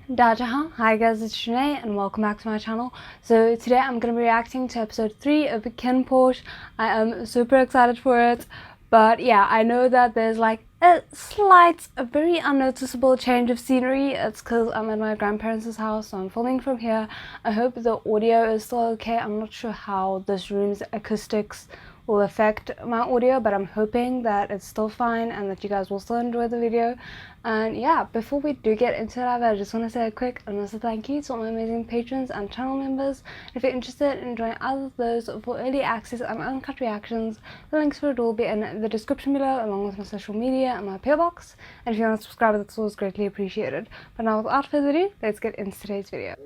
DIHA. Hi guys, it's Shanae and welcome back to my channel. So today I'm going to be reacting to episode 3 of KinnPorsche. I am super excited for it, but yeah, I know that there's like a very unnoticeable change of scenery. It's because I'm at my grandparents' house, so I'm filming from here. I hope the audio is still okay. I'm not sure how this room's acoustics will affect my audio, but I'm hoping that it's still fine and that you guys will still enjoy the video. And yeah, before we do get into that, I just want to say a quick and also thank you to all my amazing patrons and channel members. If you're interested in joining either of those for early access and uncut reactions, the links for it will be in the description below, along with my social media and my PO box. And if you want to subscribe, that's always greatly appreciated. But now, without further ado, let's get into today's video.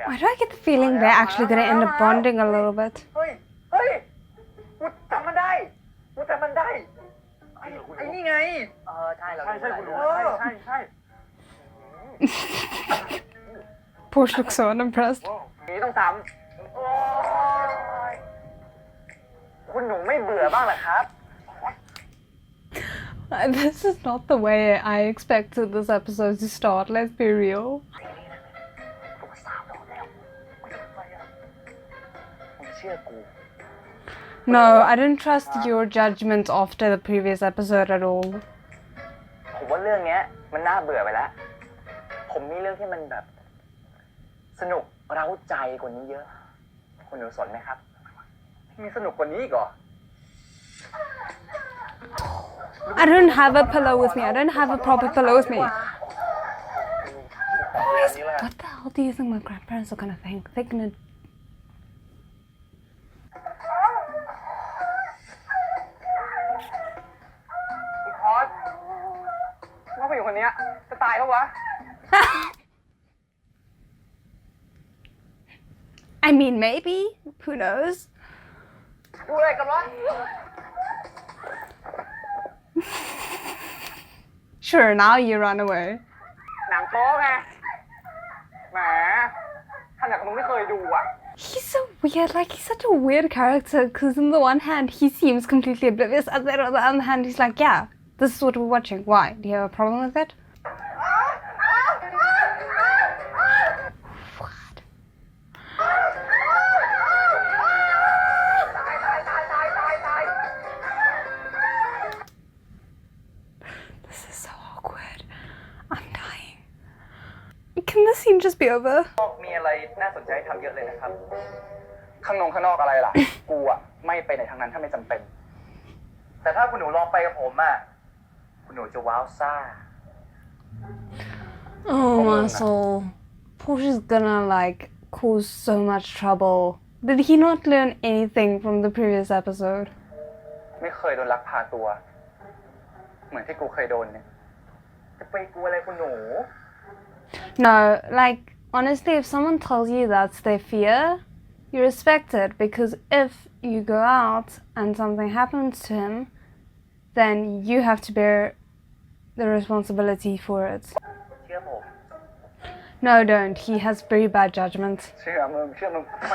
Why do I get the feeling they're actually going to end up bonding a little bit? Porsche looks so unimpressed. This is not the way I expected this episode to start, let's be real. No, I didn't trust your judgment after the previous episode at all. ผมว่าเรื่องนี้มันน่าเบื่อไปแล้วผมมีเรื่องที่มันแบบสนุกเร้าใจกว่านี้เยอะคุณหนูสนไหมครับมีสนุกกว่านี้อีกเหรอ I don't have a pillow with me. I don't have a proper pillow with me. What the hell do you think my grandparents are gonna think? They're gonna... I mean, maybe. Who knows? Sure, now you run away. He's so weird, like he's such a weird character because on the one hand he seems completely oblivious and then on the other hand he's like, yeah, this is what we're watching. Why? Do you have a problem with it? What? This is so awkward. I'm dying. Can this scene just be over? มีอะไรน่าสนใจทำเยอะเลยนะครับข้างนอกอะไรล่ะ กูอ่ะไม่ไปไหนทางนั้นถ้าไม่จำเป็นแต่ถ้าคุณหนูลองไปกับผมอ่ะคุณหนูจะว้าวซ่า Oh my soul. Porsche's gonna like cause so much trouble. Did he not learn anything from the previous episode? ไม่เคยโดนลักพาตัวเหมือนที่กูเคยโดนเนี่ยจะไปกลัวอะไรคุณหนู No, like honestly, if someone tells you that's their fear, you respect it because if you go out and something happens to him, then you have to bear the responsibility for it. เชื่อผม No, don't. He has very bad judgment. เชื่อมึงแหม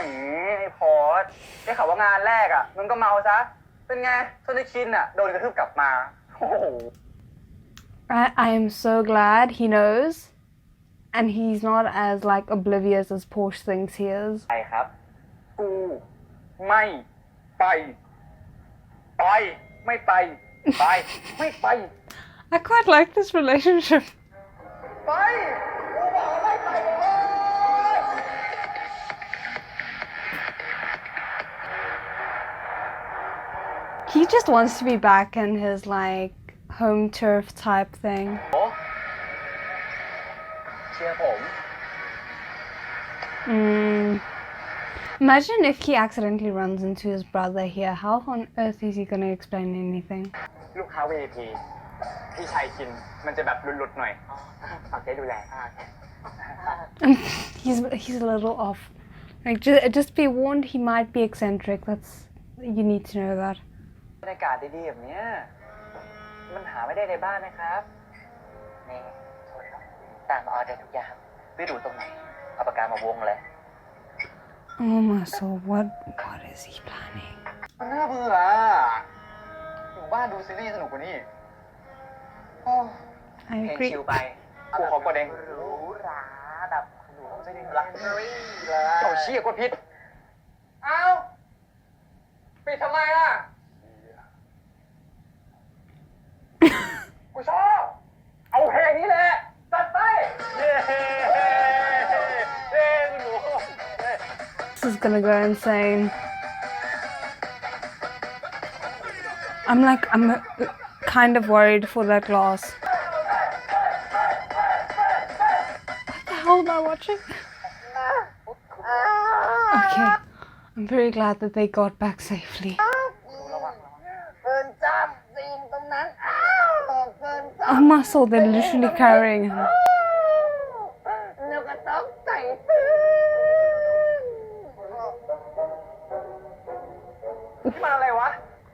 ไอ้พอร์ตได้ข่าวว่างานแรกอ่ะมึงก็เมาซะเป็นไงโทนี่คินอ่ะโดนกระทืบกลับมาโอ้โห I am so glad he knows, and he's not as like oblivious as Porsche thinks he is. ไปครับกูไม่ไปไม่ไปไม่ไป I quite like this relationship. ไปกูบอกไม่ไปเลย He just wants to be back in his like home turf type thing. เชื่อผม Imagine if he accidentally runs into his brother here. How on earth is he gonna explain anything? ลูกค้า VIP พี่ชายคินมันจะแบบหลุดๆหน่อยฝากเจ๊ดูแล He's a little off. Like just be warned, he might be eccentric. That's you need to know that. บรรยากาศดีๆแบบนี้มันหาไม่ได้ในบ้านนะครับนี่ตามออเดอร์ทุกอย่างไม่รู้ตรงไหนเอาปากกามาวงเลย Oh my soul, what is he planning? มันน่าเบื่ออยู่บ้านดูซีรีส์สนุกกว่านี้ I เพลง agree ชิลไปกูขอกดเองหรูหราแบบหรูไม่ได้ลักชัวรี่เลยเอาเชี่ยกดผิดเอ้าปิดทำไมล่ะกูชอบเอาเพลงนี้แหละจัดไปเย้คุณหนู This is gonna go insane. I'm kind of worried for that glass. What the hell am I watching? Okay, I'm very glad that they got back safely. A muscle, they're literally carrying him.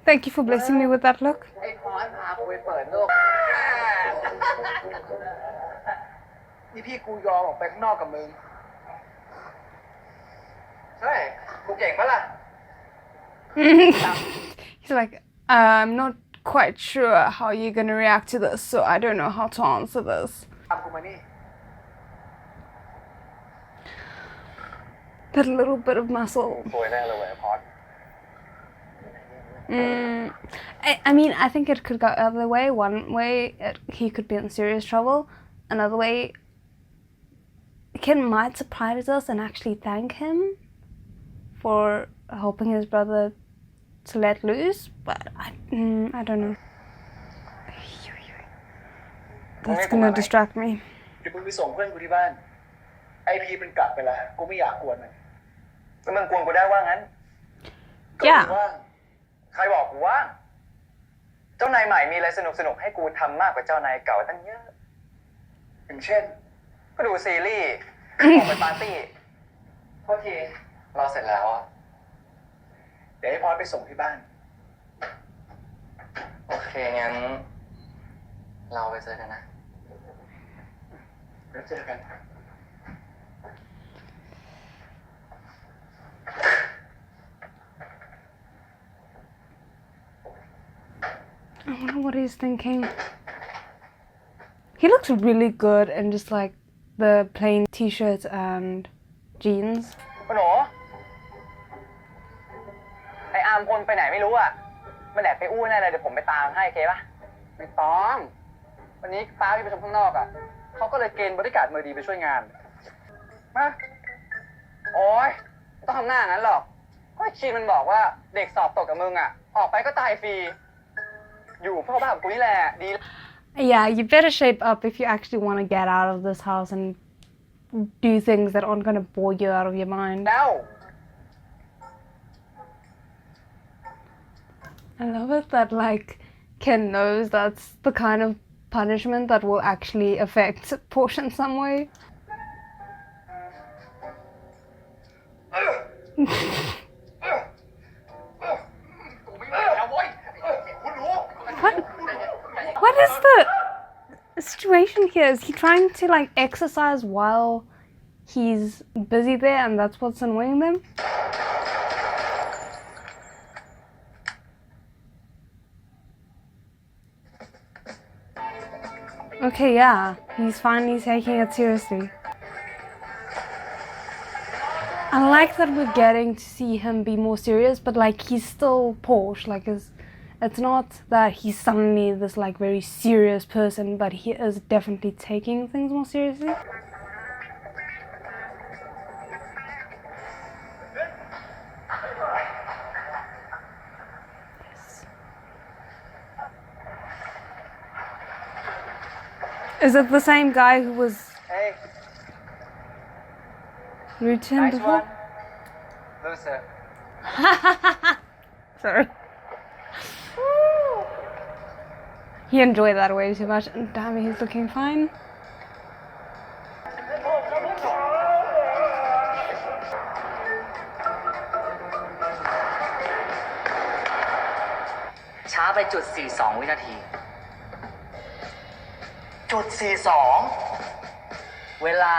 Thank you for blessing me with that look. ไอ้พรพากูไปเปิดโลกนี่พี่กูยอมออกไปข้างนอกกับมึงใช่กูเก่งปะล่ะ He's like, I'm not quite sure how you're gonna react to this, so I don't know how to answer this. ตามกูมานี่ That little bit of muscle. สวยแน่เลยเว้ยพอด I mean, I think it could go either way. One way, he could be in serious trouble. Another way, Ken might surprise us and actually thank him for helping his brother to let loose. But I don't know. That's gonna distract me. เดี๋ยวมึงไปส่งเพื่อนกูที่บ้านไอพีมันกลับไปแล้วกูไม่อยากกวนมันแล้วมึงกวนกูได้ว่างั้น Yeah. ใครบอกกูว่างเจ้านายใหม่มีอะไรสนุกให้กูทำมากกว่าเจ้านายเก่าตั้งเยอะอย่างเช่นก็ดูซีรีส์ออกไปปาร์ตี้โทษทีรอเสร็จแล้วเดี๋ยวให้พอดไปส่งที่บ้านโอเคงั้นเราไปเจอกันนะแล้วเจอกันI wonder what he's thinking. He looks really good in just like the plain t-shirts and jeans. คุณหนูไออาร์มพลไปไหนไม่รู้อ่ะมันแอบไปอู้แน่เลยเดี๋ยวผมไปตามให้เคปะไม่ต้องวันนี้ป้าไปประชุมข้างนอกอ่ะเขาก็เลยเกณฑ์บริการมือดีไปช่วยงานมาโอ๊ยไม่ต้องทำหน้างั้นหรอกก็ชีมันบอกว่าเด็กสอบตกกับมึงอ่ะออกไปก็ตายฟรีอยู่เพื่อบ้านของกูนี่แหละดี Yeah, you better shape up if you actually want to get out of this house and do things that aren't going to bore you out of your mind. แล้ว I love it that like Ken knows that's the kind of punishment that will actually affect Porsche in some way. What is the situation here? Is he trying to like exercise while he's busy there and that's what's annoying them? Okay, yeah, he's finally taking it seriously. I like that we're getting to see him be more serious, but like he's still Porsche, like it's not that he's suddenly this like very serious person, but he is definitely taking things more seriously. Yes. Is it the same guy who was Hey, rude to him nice before? one. Loser. Sorry. He enjoyed that way too much, and damn it, he's looking fine. ช้าไปจุด42 วินาที จุด42 เวลา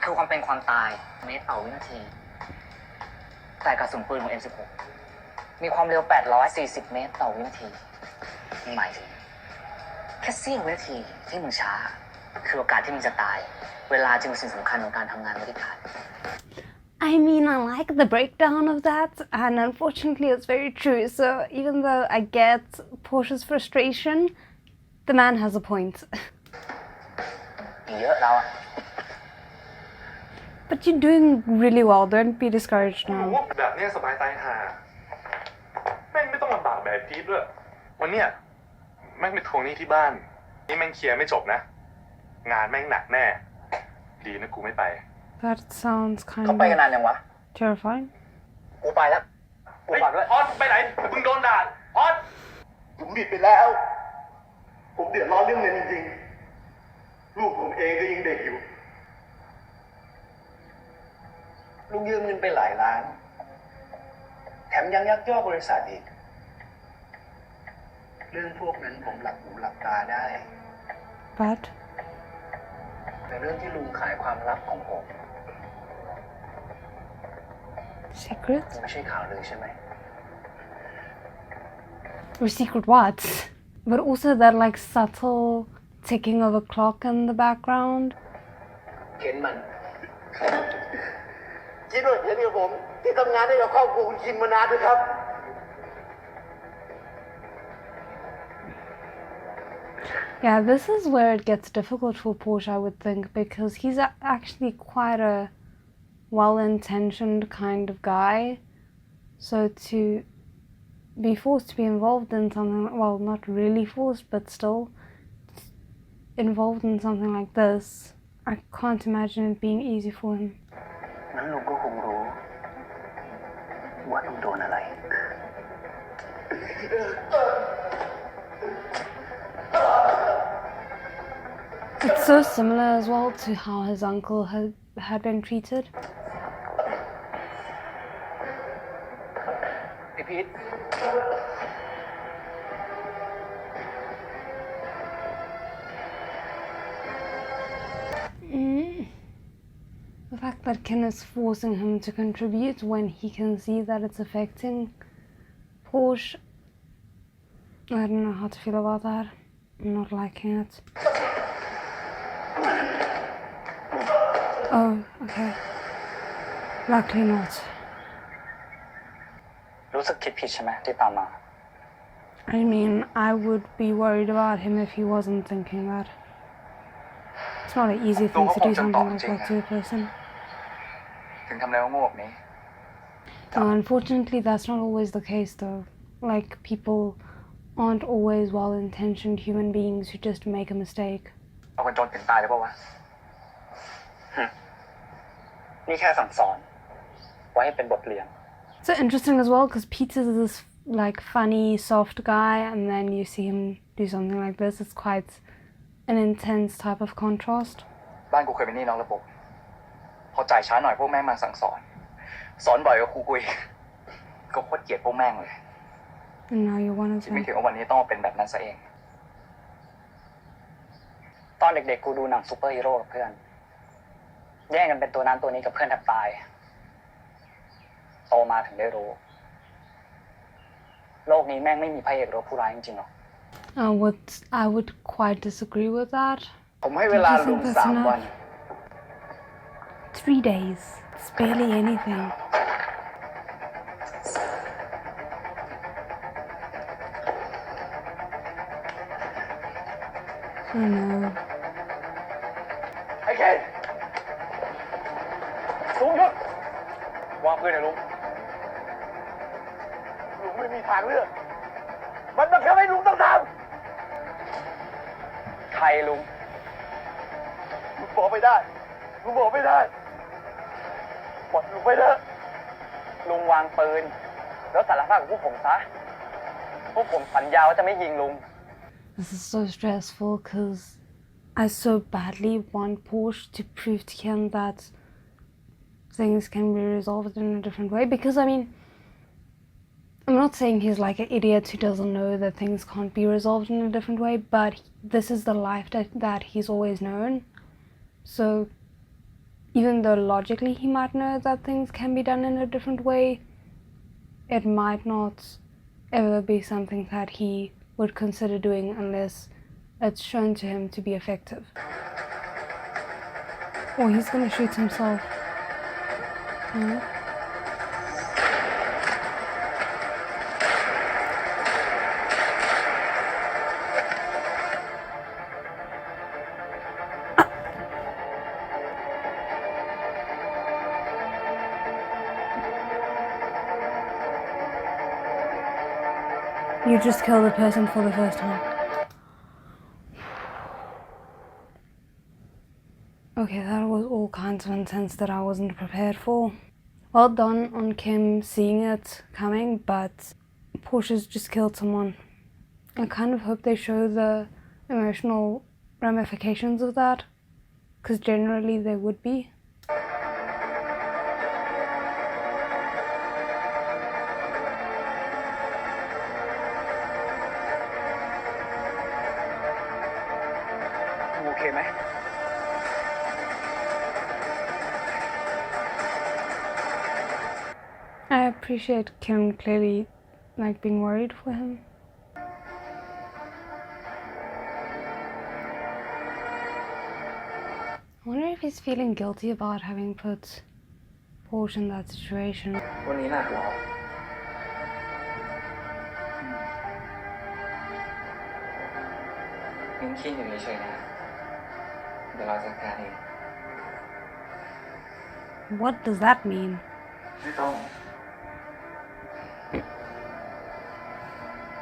คือความเป็นความตายเมตรต่อวินาที แต่กระสุนปืนของ M16 มีความเร็ว840 เมตรต่อวินาทีหมายถึง ค่เสี้ยววินาทีที่มึงช้าคือโอกาสที่มึงจะตายเวลาจึงเป็นสิ่งสำคัญของการทำงานบริการ I mean, I like the breakdown of that, and unfortunately, it's very true. So, even though I get Porsche's frustration, the man has a point. มีเยอะเราอะ But you're doing really well. Don't be discouraged รู้ now. ว่าแบบเนี้ยสบายใจหาแม่งไม่ต้องลำบากแบบพีทด้วยวันเนี้ยแม่งไปทวงหนี้ที่บ้านนี่แม่งเคลียร์ไม่จบนะ งานแม่งหนักแน่ดีนะกูไม่ไป That sounds kind เขาไปกัน of นานยังวะ terrifying. กูไปแล้วกูฝากด้วย พอดไปไหนมึงโดนด่าพอด ผมผิดไปแล้ว ผมเดือดร้อนเรื่องเงินจริงๆ ลูกผมเองก็ยังเด็กอยู่ ลุงยืมเงินไปหลายล้าน แถมยังยักยอกบริษัทอีก เรื่องพวกนั้นผมหลับหูหลับตาได้ But แต่เรื่องที่ลุงขายความลับของผม secret? ไม่ใช่ข่าวลือใช่ไหม Or secret what? But also that like subtle ticking of a clock in the background. เข็นมัน คิดว่าเห็นกับผมที่ทำงานให้กับครอบครัวคุณคินมานานด้วยครับ Yeah, this is where it gets difficult for Porsche, I would think, because he's actually quite a well-intentioned kind of guy. So to be forced to be involved in something, well, not really forced, but still involved in something like this, I can't imagine it being easy for him. นั้นลุงก็คงรู้ ว่าลุงโดนอะไร It's so similar as well to how his uncle had been treated. ไอพีท The fact that Ken is forcing him to contribute when he can see that it's affecting Porsche, I don't know how to feel about that. I'm not liking it. Oh, okay. Luckily not. รู้สึกคิดผิดใช่ไหมที่ตามมา I mean, I would be worried about him if he wasn't thinking that. It's not an easy thing to do something like that to a person. ถึงทำอะไรว่าโง่แบบนี้ Unfortunately, that's not always the case though. Like, people aren't always well-intentioned human beings who just make a mistake. เอาคนจนถึงตายเลยป่าววะ นี่แค่สั่งสอน ไว้ให้เป็นบทเรียน So interesting as well, because Peter is this like funny, soft guy, and then you see him do something like this. It's quite an intense type of contrast. บ้านกูเคยเป็นหนี้นอกระบบ พอจ่ายช้าหน่อยพวกแม่งมาสั่งสอน สอนบ่อยกว่าครูกุย ก็โคตรเกลียดพวกแม่งเลย And now you want ที่ไม่ to ถึงว่าวันนี้ต้องมาเป็นแบบนั้นซะเอง ตอนเด็กๆกูดูหนังซูเปอร์ฮีโร่กับเพื่อน แย่งกันเป็นตัวนั้นตัวนี้กับเพื่อนแทบตาย โตมาถึงได้รู้ โลกนี้แม่งไม่มีพระเอกหรือผู้ร้ายจริงๆหรอก I would quite disagree with that. ผมให้เวลาลุง3 วัน 3 days. It's barely anything. I know. ไอ้เคนลุงหยุดวางปืนเลยลุง ลุงไม่มีทางเลือก มันบังคับให้ลุงต้องท ใครลุง ำลุงบอกไม่ได้ ลุงบอกไม่ได้ปล่อยลุงไปเถอะ ลุงวางปืน แล้วสารภาพกับพวกผมซะ พวกผมสัญญาว่าจะไม่ยิงลุง This is so stressful because I so badly want Porsche to prove to him that things can be resolved in a different way. Because, I mean, I'm not saying he's like an idiot who doesn't know that things can't be resolved in a different way, but this is the life that he's always known. So, even though logically he might know that things can be done in a different way, it might not ever be something that he would consider doing unless it's shown to him to be effective. Oh, he's gonna shoot himself. No. You just killed a person for the first time. Okay, that was all kinds of intense that I wasn't prepared for. Well done on Kim seeing it coming, but Porsche's just killed someone. I kind of hope they show the emotional ramifications of that, because generally there would be. Okay, man. I appreciate Kim clearly like being worried for him. I wonder if he's feeling guilty about having put Porsche in that situation. วันนี้หนักเหรอยังคิดอยู่เฉยๆนะเดี๋ยวเราจัดการเอง What does that mean? ไม่ต้อง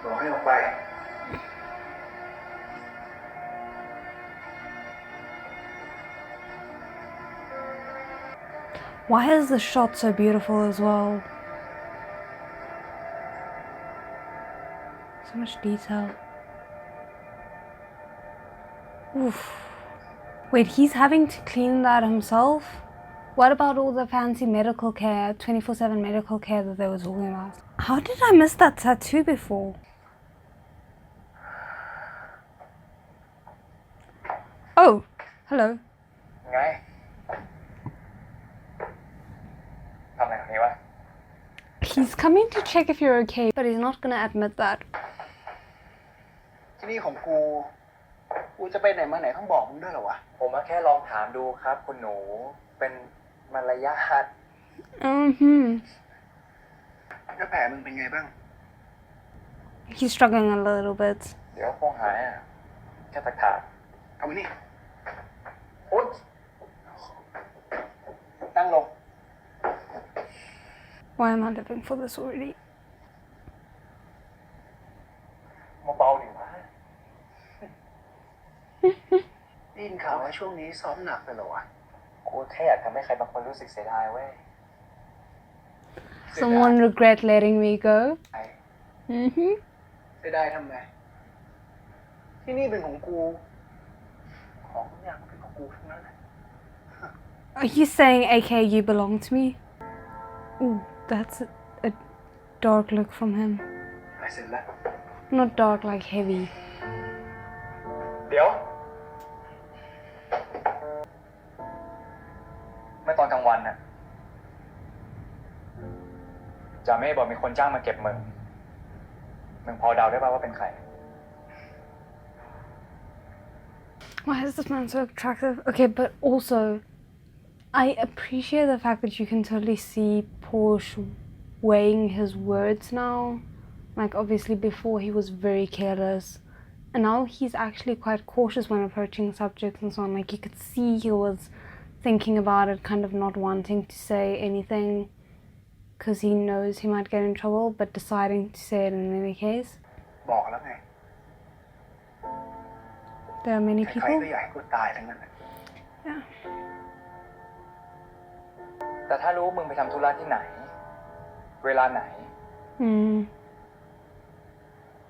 บอกให้ออกไป Why is the shot so beautiful as well? So much detail. Oof. Wait, he's having to clean that himself? What about all the fancy medical care, 24/7 medical care that they were talking about? How did I miss that tattoo before? Oh, hello. ไงทำอะไรแบบนี้วะ He's coming to check if you're okay, but he's not gonna admit that. ที่นี่ของกู กูจะไปไหนมาไหนต้องบอกมึงด้วยเหรอวะ ผมมาแค่ลองถามดูครับคุณหนู เป็นมารยาท แล้วแผลมึงเป็นไงบ้าง He's struggling a little bit. เดี๋ยวคงหายอ่ะ แค่ถาก เอามานี่ ๆอุ๊ย นั่งลง Why am I living for this already? มาเบาดิวะ ได้ยินข่าวว่าช่วงนี้ซ้อมหนักไปเหรอวะ กูแค่อยากทำให้ใครบางคนรู้สึกเสียดายเว้ย Someone regret letting me go? ไอ้ เสียดายทำไง ที่นี่เป็นของกู ของทุกอย่างก็เป็นของกูทั้งนั้นแหละ Are you saying AK you belong to me? Ooh, that's a dark look from him. ไปเสร็จแล้ว Not dark, like heavy. เดี๋ยว เมื่อตอนกลางวันน่ะจ่าเม่บอกมีคนจ้างมาเก็บมึงพอเดาได้ป่าวว่าเป็นใคร Why is this man so attractive? Okay, but also, I appreciate the fact that you can totally see Porsche weighing his words now. Like, obviously before he was very careless. And now he's actually quite cautious when approaching subjects and so on. Like, you could see he was thinking about it, kind of not wanting to say anything because he knows he might get in trouble, but deciding to say it in any case. บอกแล้วไง There are many ใคร people. ๆก็อยากให้กูตายทั้งนั้น Yeah. แต่ถ้ารู้มึงไปทำธุระที่ไหน เวลาไหน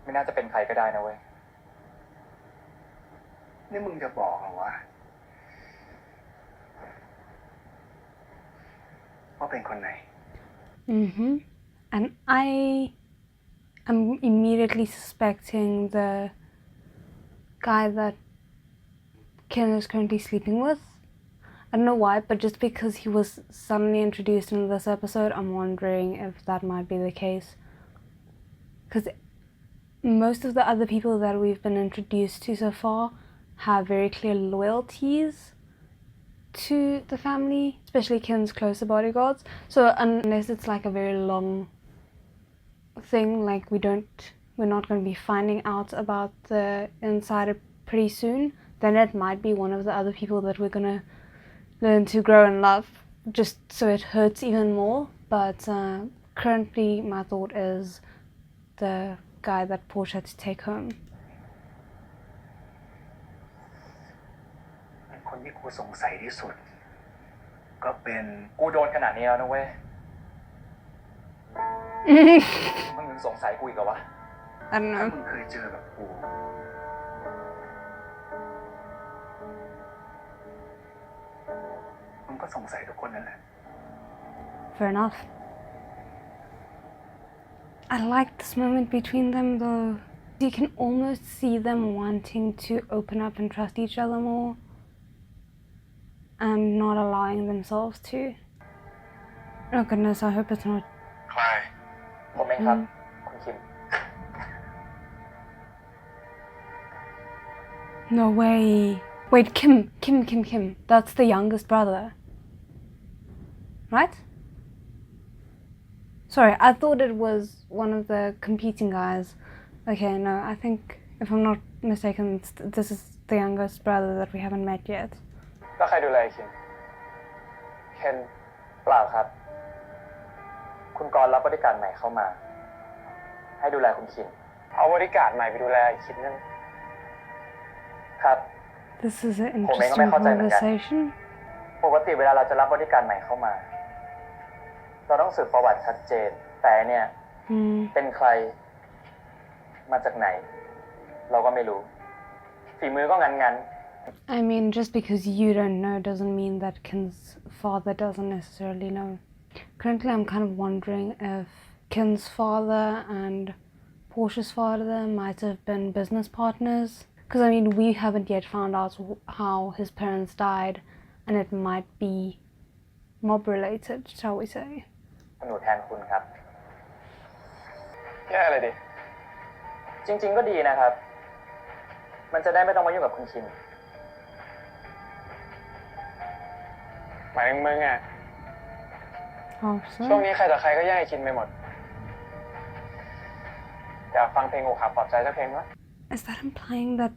ไม่น่าจะเป็นใครก็ได้นะเว้ย นี่มึงจะบอกเหรอวะ ว่าเป็นคนไหน And I am immediately suspecting the guy that Ken is currently sleeping with. I don't know why, but just because he was suddenly introduced in this episode, I'm wondering if that might be the case. Because most of the other people that we've been introduced to so far have very clear loyalties to the family, especially Kinn's closer bodyguards. So unless it's like a very long thing, like we're not going to be finding out about the insider pretty soon, then it might be one of the other people that we're going to learn to grow and love, just so it hurts even more. But currently my thought is the guy that Porsche had to take home. คนที่กูสงสัยที่สุดก็เป็น กูโดนขนาดนี้แล้วนะเว้ย มึงสงสัยกูอีกเหรอวะ I don't ถ้า know. มึงเคยเจอแบบกูมึงก็สงสัยทุกคนนั่นแหละ Fair enough. I like this moment between them though. You can almost see them wanting to open up and trust each other more and not allowing themselves to. Oh goodness, I hope it's not. ใคร ผมเองครับ คุณคิม No way. Wait, Kim. That's the youngest brother. Right? Sorry, I thought it was one of the competing guys. Okay, no, I think, if I'm not mistaken, this is the youngest brother that we haven't met yet. แล้วใครดูแลคิม เคนเปล่าครับ คุณกรณ์รับบริการใหม่เข้ามา ให้ดูแลคุณคิม เอาบริการใหม่ไปดูแลคิมนั่นครับ This is an ผมเองก็ไม่ interesting เข้าใจเหมือนกัน conversation. ปกติเวลาเราจะรับบริการใหม่เข้ามา เราต้องสืบประวัติชัดเจน แต่เนี่ย เป็นใคร มาจากไหน เราก็ไม่รู้ ฝีมือก็งั้น I mean, just because you don't know doesn't mean that Kin's father doesn't necessarily know. Currently, I'm kind of wondering if Kin's father and Porsche's father might have been business partners. Because, I mean, we haven't yet found out how his parents died, and it might be mob-related, shall we say. ๆหนูแทนคุณครับ แย่เลยดิ จริงๆก็ดีนะครับ มันจะได้ไม่ต้องมายุ่งกับคุณคิม หมายถึงมึงอ่ะ Oh, ช่วง so? นี้ใครต่อใครก็แย่งไอ้คินไปหมด อยากฟังเพลงอกหักปลอบใจสักเพลงวะ Is that implying that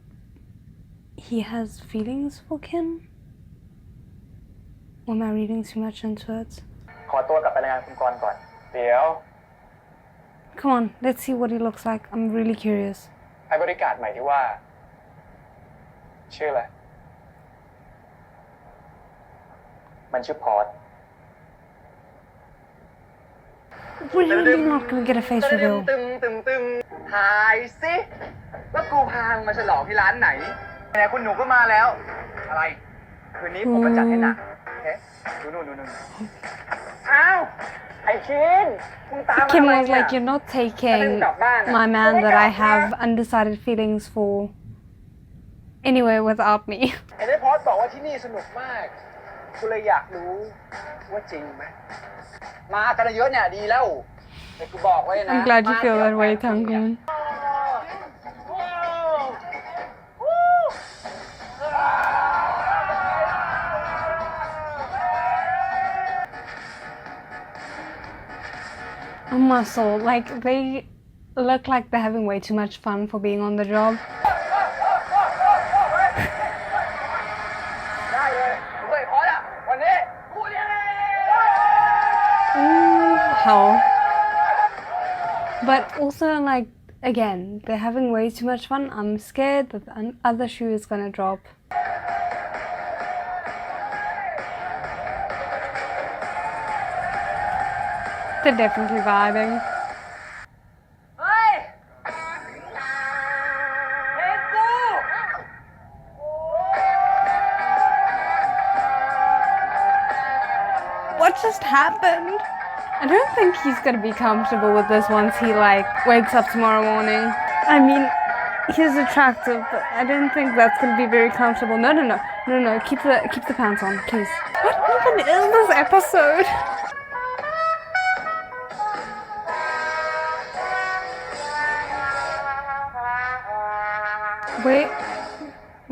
he has feelings for Kin? Or am I reading too much into it? ขอตัวกลับไปรายงานคุณกรณ์ก่อน เดี๋ยว Come on, let's see what he looks like. I'm really curious. ให้บริการใหม่ที่ว่า ชื่ออะไร มันชื่อพอร์ต We're really not gonna get a face reveal. หายสิว่ากูพามึงมาฉลองที่ร้านไหนแหมคุณหนูก็มาแล้ว อะไร คืนนี้ผมมาจัดให้หนักโอเคดูนู่นอ้าว ไอ้คินมึงตามมา Kim ทำไม was เนี่ย like, you're not taking my man that I have undecided feelings for anywhere without me. ไอ้ได้พอสบอกว่าที่นี่สนุกมากกูเลยอยากรู้ว่าจริงไหมมากันเยอะเนี่ยดีแล้วแต่กูบอกไว้นะ I'm glad you feel that way, Tangun. Oh my soul, like they look like they're having way too much fun for being on the job. ได้เลยเฮ้ยพอละวันนี้กูเลี้ยงเอง Hell. But also, like, again, they're having way too much fun. I'm scared that the other shoe is gonna drop. They're definitely vibing. เฮ้ยเฮ้ยกู What just happened? I don't think he's gonna be comfortable with this once he like wakes up tomorrow morning. I mean, he's attractive, but I don't think that's gonna be very comfortable. No. Keep the pants on, please. What even is this episode?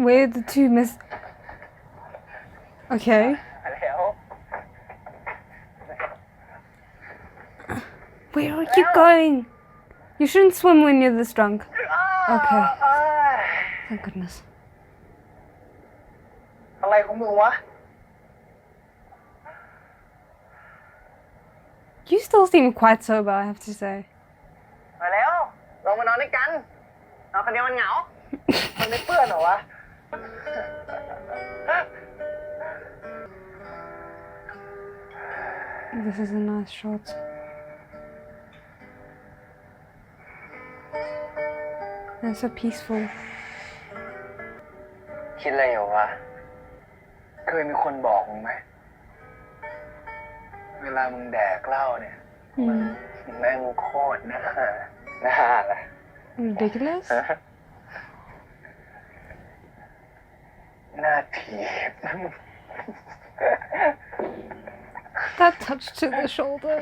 Where the two miss. Okay. มาแล้ว Where are you going? You shouldn't swim when you're this drunk. Okay. Thank goodness. อะไรของมึงวะ You still seem quite sober, I have to say. มาแล้วลงมานอนด้วยกันนอนคนเดียวมันเหงา มันไม่เปื้อนเหรอวะ This is a nice shot. And so peaceful. คิดอะไรอยู่วะ เคยมีคนบอกมึงไหม เวลามึงแดกเหล้าเนี่ย มันแม่งโคตรน่าอะไร Ridiculous? น่าถีบ That touch to the shoulder.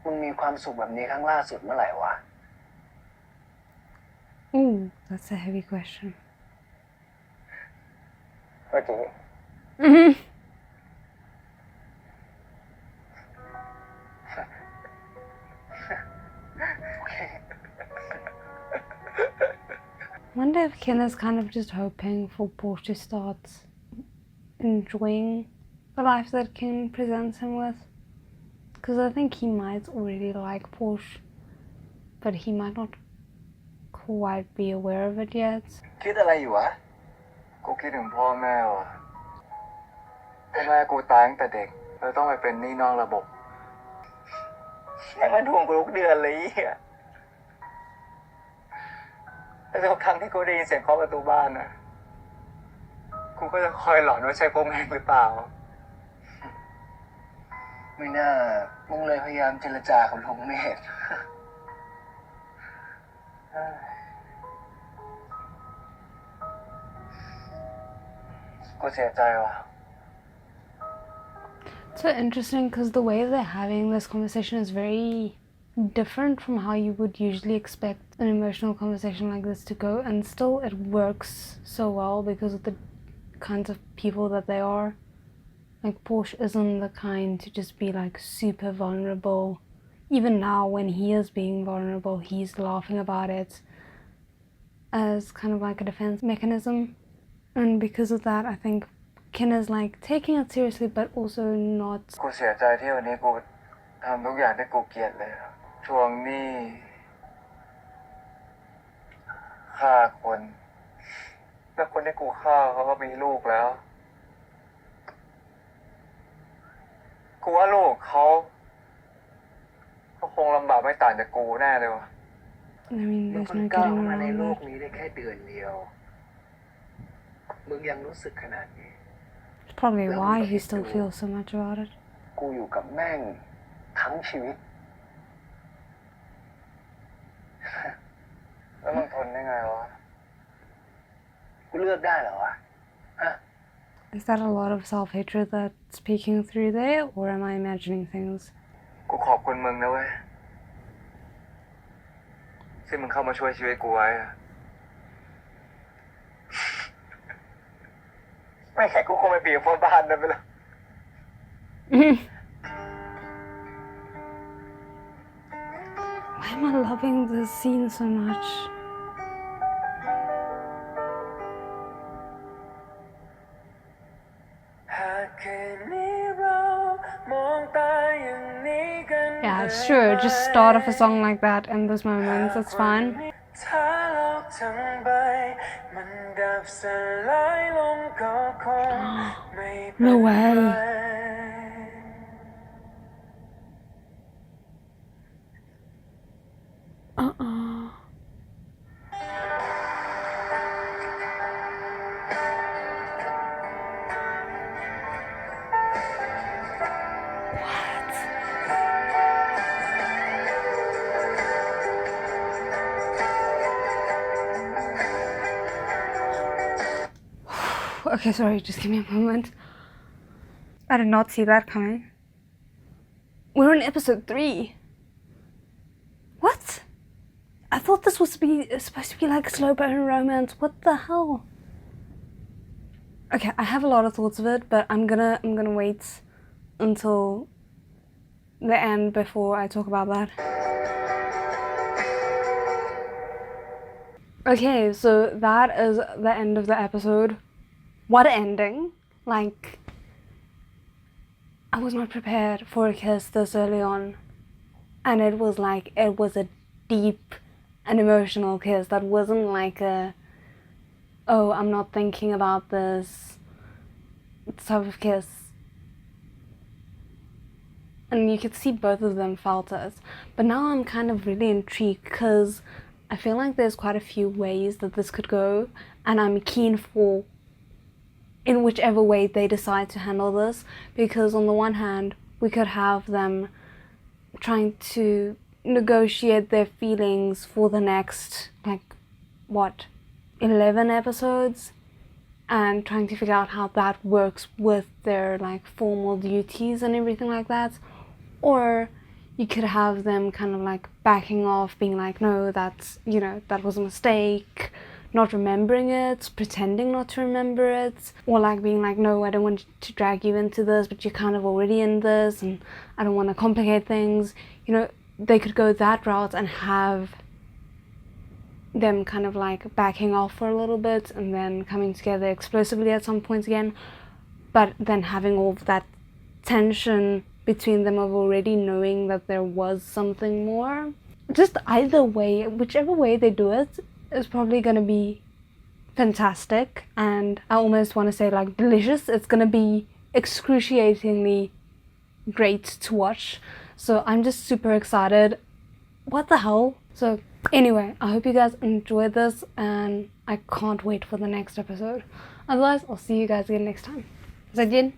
มึงมีความสุขแบบนี้ครั้งล่าสุดเมื่อไหร่วะ Ooh, that's a heavy question. เมื่อกี้ Mm-hmm. I wonder if Ken is kind of just hoping for Porsche to start enjoying the life that Ken presents him with. Because I think he might already like Porsche, but he might not quite be aware of it yet. คิดอะไรอยู่วะ กูคิดถึงพ่อแม่ว่ะพ่อแม่กูตายตั้งแต่เด็กเลยต้องไปเป็นหนี้นอกระบบแม่งมาทวงกูทุกเดือนเลยอ่ะแต่ทุกครั้งที่กูได้ยินเสียงเคาะประตูบ้านนะกูก็จะคอยหลอนว่าใช่พวกแม่งหรือเปล่า ไม่น่ามึงเลยพยายามเจรจากับลุงเมธ กูเสียใจว่ะ It's so interesting because the way they're having this conversation is very different from how you would usually expect an emotional conversation like this to go, and still it works so well because of the kinds of people that they are. Like Porsche isn't the kind to just be like super vulnerable. Even now when he is being vulnerable, he's laughing about it as kind of like a defense mechanism. And because of that, I think Ken is like taking it seriously but also not. กูเสียใจที่วันนี้กูทำทุกอย่างที่กูเกลียดเลยทวงหนี้ฆ่าคนแล้วคนที่กูฆ่าเขาก็มีลูกแล้วกูว่าลูกเขาคงลำบากไม่ต่างจากกูแน่เลยว่ะ I mean, มึง there's เพิ่ง no ก้าว getting มาใน around โลก that. นี้ได้แค่เดือนเดียว มึงยังรู้สึกขนาดนี้ It's probably why he still feels so much about it. กูอยู่กับแม่งทั้งชีวิต แล้วมึงทนได้ไงวะ กูเลือกได้เหรอวะ ฮะ Is that a lot of self-hatred that's peeking through there, or am I imagining things? กูขอบคุณมึงนะเว้ยที่มึงเข้ามาช่วยชีวิตกูไว้อะ ไม่แค่กูคงไปบีบพ่อบ้านนะไปแล้ว Why am I loving this scene so much? Yeah, sure, just start off a song like that in those moments, it's fine. ถ้าโลกทั้งใบมันดับสลายลงก็คงไม่เป็น No way. ไร Uh-uh. Okay, sorry, just give me a moment. I did not see that coming. We're in episode 3. What? I thought this was supposed to be like a slow burn romance. What the hell? Okay, I have a lot of thoughts of it, but I'm gonna wait until the end before I talk about that. Okay, so that is the end of the episode. What ending! Like, I was not prepared for a kiss this early on, and it was a deep and emotional kiss that wasn't like a, oh, I'm not thinking about this type of kiss. And you could see both of them felt it. But now I'm kind of really intrigued because I feel like there's quite a few ways that this could go, and I'm keen for in whichever way they decide to handle this, because on the one hand we could have them trying to negotiate their feelings for the next, like, what, 11 episodes, and trying to figure out how that works with their, like, formal duties and everything like that. Or you could have them kind of like backing off, being like, no, that's, you know, that was a mistake, not remembering it, pretending not to remember it, or like being like, no, I don't want to drag you into this, but you're kind of already in this and I don't want to complicate things. You know, they could go that route and have them kind of like backing off for a little bit and then coming together explosively at some points again, but then having all of that tension between them of already knowing that there was something more. Just either way, whichever way they do it is probably gonna be fantastic, and I almost want to say like delicious. It's gonna be excruciatingly great to watch, so I'm just super excited. What the hell? So anyway, I hope you guys enjoyed this, and I can't wait for the next episode. Otherwise, I'll see you guys again next time. ZHENG.